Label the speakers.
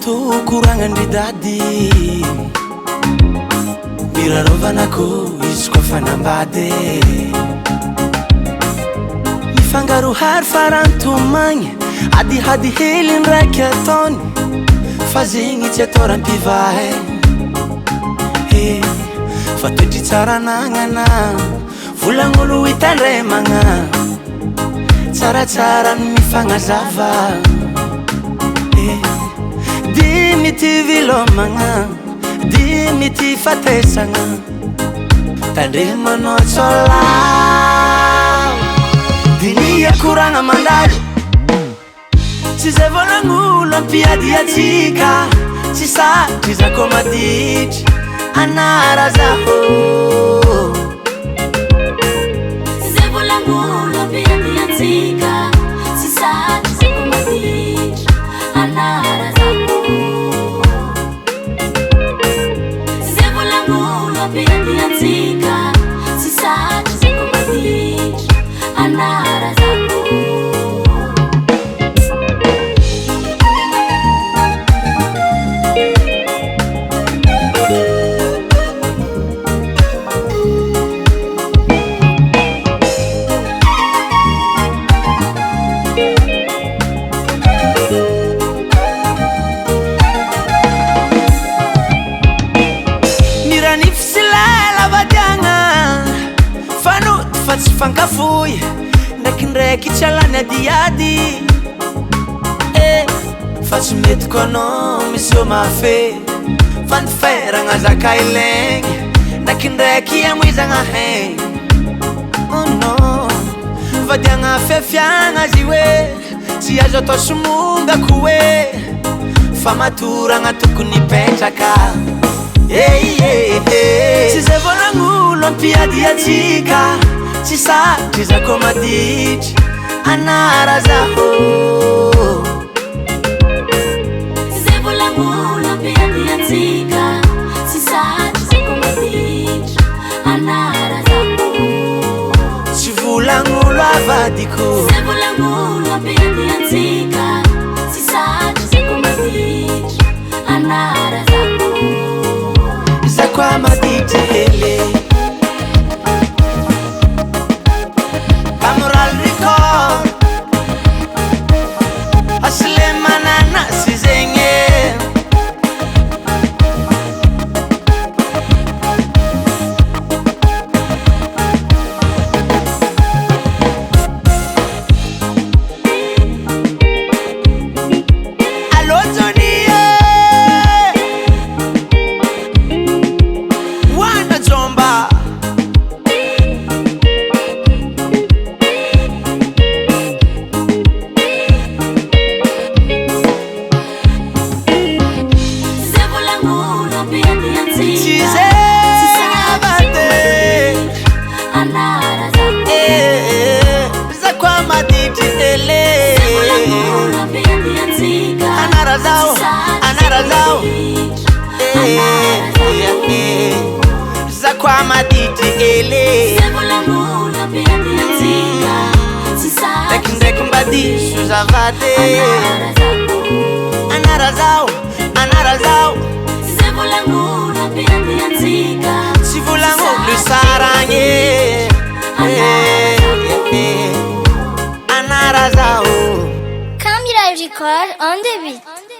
Speaker 1: to kurangandry dady mirarovanako izy koa fanambady mifangarohary farantomagny adihady hely ndraiky ataony fa zegny tsy atao rampivay fa toetry tsara nagnana volagn'olo hitandremagna tsaratsara mifagnazava dimy ty vilomagna dimy ty fatesagna tandremanao tsolao diny akoragna mandalo tsy zay volagn'olo ampiady atsika tsy satry zako maditry Anara Zaho tsy zay volagn'olo ampiady atsika tsy satry zako maditry Anara Zaho tsy zay volagn'olo ampiady atsika tsy satry zako maditry Anara Zaho tsy fankafoy ndraikindraiky tsy alany adiady fa tsy mety koa anao misy eo mafe fa ny feragna zaka ilegny ndraikindraiky amoizagna haigny oh non vadiagna fiafiagna zy hoe tsy azo atao somongako hoe fa matoragna tokony petraka tsy zay volagn'olo ampiady atsika tsy satry zako maditry Anara Zaho tsy zay volagn'olo ampiady atsika tsy satry zako maditry Anara Zaho tsy volagn'olo avadiko tsy zay volagn'olo ampiady atsika tsy satry zako maditry Anara Zaho zako amaditry hele Hasley Anara Zaho zako amaditry ele ndraikindraiky mba diso zavady Anara Zaho tsy volagn'olo saragny Anara Zaho
Speaker 2: Camera record on the beat.